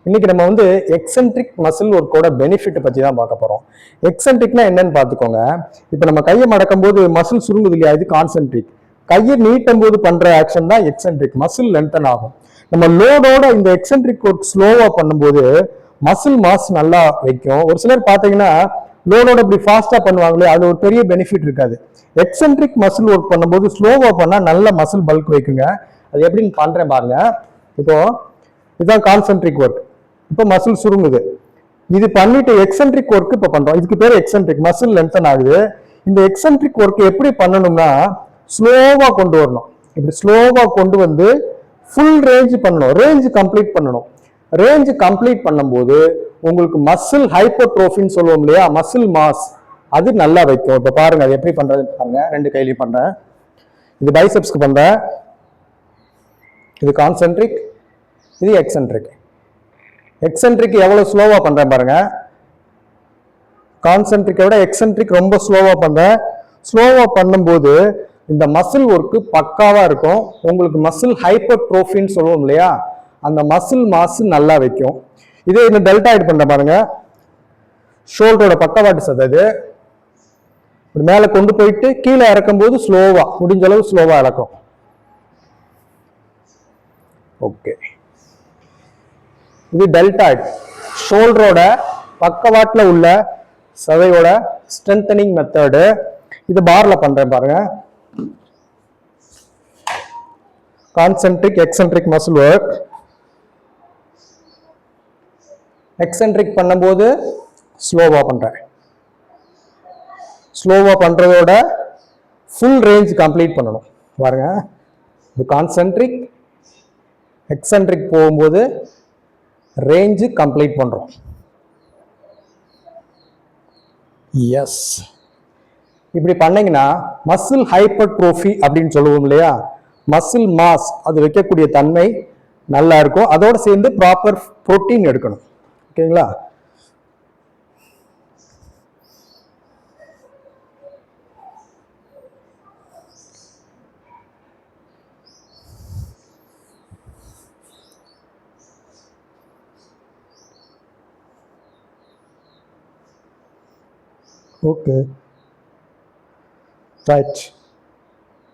இன்னைக்கு நம்ம வந்து எக்ஸென்ட்ரிக் மசில் ஒர்க்கோட பெனிஃபிட் பத்தி தான் பார்க்க போறோம். எக்ஸென்ட்ரிக்னா என்னன்னு பார்த்துக்கோங்க. இப்போ நம்ம கையை மடக்கும் போது மசில் சுருங்குது இல்லையா, இது கான்சென்ட்ரிக். கையை நீட்டும் போது பண்ற ஆக்ஷன் தான் எக்ஸென்ட்ரிக், மசில் லென்த்தன் ஆகும். நம்ம லோடோட இந்த எக்ஸென்ட்ரிக் ஒர்க் ஸ்லோவா பண்ணும்போது மசில் மாஸ் நல்லா வைக்கும். ஒரு சிலர் பார்த்தீங்கன்னா லோடோட இப்படி ஃபாஸ்டா பண்ணுவாங்களே, அது ஒரு பெரிய பெனிஃபிட் இருக்காது. எக்ஸென்ட்ரிக் மசில் ஒர்க் பண்ணும்போது ஸ்லோவா பண்ணா நல்ல மசில் பல்க் வைக்குங்க. அது எப்படின்னு பண்றேன் பாருங்க. இப்போ இதுதான் கான்சென்ட்ரிக் ஒர்க். இப்போ மசில் சுருங்குது. இது பண்ணிட்டு எக்ஸென்ட்ரிக் ஒர்க் இப்போ பண்றோம். இதுக்கு பேர் எக்ஸென்ட்ரிக், மசில் லென்த்தன் ஆகுது. இந்த எக்ஸென்ட்ரிக் ஒர்க் எப்படி பண்ணணும்னா ஸ்லோவா கொண்டு வரணும். இப்படி ஸ்லோவா கொண்டு வந்து ஃபுல் ரேஞ்ச் பண்ணணும், ரேஞ்ச் கம்ப்ளீட் பண்ணணும். ரேஞ்ச் கம்ப்ளீட் பண்ணும்போது உங்களுக்கு மசில் ஹைப்போட்ரோஃபின்னு சொல்லுவோம் இல்லையா, மசில் மாஸ் அது நல்லா வைக்கும். இப்போ பாருங்க அது எப்படி பண்றது பாருங்க. ரெண்டு கையிலையும் பண்றேன். இது பைசெப்ஸ்க்கு பண்றேன், இது கான்சென்ட்ரிக், இது எக்ஸென்ட்ரிக். எக்ஸென்ட்ரிக் எவ்வளவு ஸ்லோவா பண்றேன் பாருங்க. கான்சென்ட்ரிக்கை விட எக்ஸென்ட்ரிக் ரொம்ப ஸ்லோவா பண்றேன். ஸ்லோவா பண்ணும்போது இந்த மசில் ஒர்க்கு பக்காவா இருக்கும். உங்களுக்கு மசில் ஹைப்பர்ட்ரோஃபின்னு சொல்லுவோம் இல்லையா, அந்த மசில் மாஸ் நல்லா வைக்கும். இதே இந்த டெல்டாய்டு பண்ற பாருங்க. ஷோல்டரோட பக்கவாட்டு சதது மேல கொண்டு போயிட்டு கீழே இறக்கும் போது ஸ்லோவா, முடிஞ்ச அளவு ஸ்லோவா இறக்கும். ஓகே, இது டெல்டாய்டு, ஷோல்டரோட பக்கவாட்டில் உள்ள சதையோட ஸ்ட்ரென்தனிங் மெத்தடு. இது பார்ல பண்றேன் பாருங்க. Concentric eccentric muscle work. Eccentric பண்ணும்போது ஸ்லோவா பண்றேன். ஸ்லோவா பண்றதோட ஃபுல் ரேஞ்ச் கம்ப்ளீட் பண்ணணும் பாருங்க. இது கான்சென்ட்ரிக், எக்ஸென்ட்ரிக் போகும்போது ரேஞ்சு கம்ப்ளீட் பண்றோம். எஸ், இப்படி பண்ணீங்கன்னா மசில் ஹைப்பர்ட்ரோஃபி அப்படின்னு சொல்லுவோம் இல்லையா, மசில் மாஸ் அது வைக்கக்கூடிய தன்மை நல்லா இருக்கும். அதோட சேர்ந்து ப்ராப்பர் புரோட்டீன் எடுக்கணும். ஓகேங்களா? Okay, right.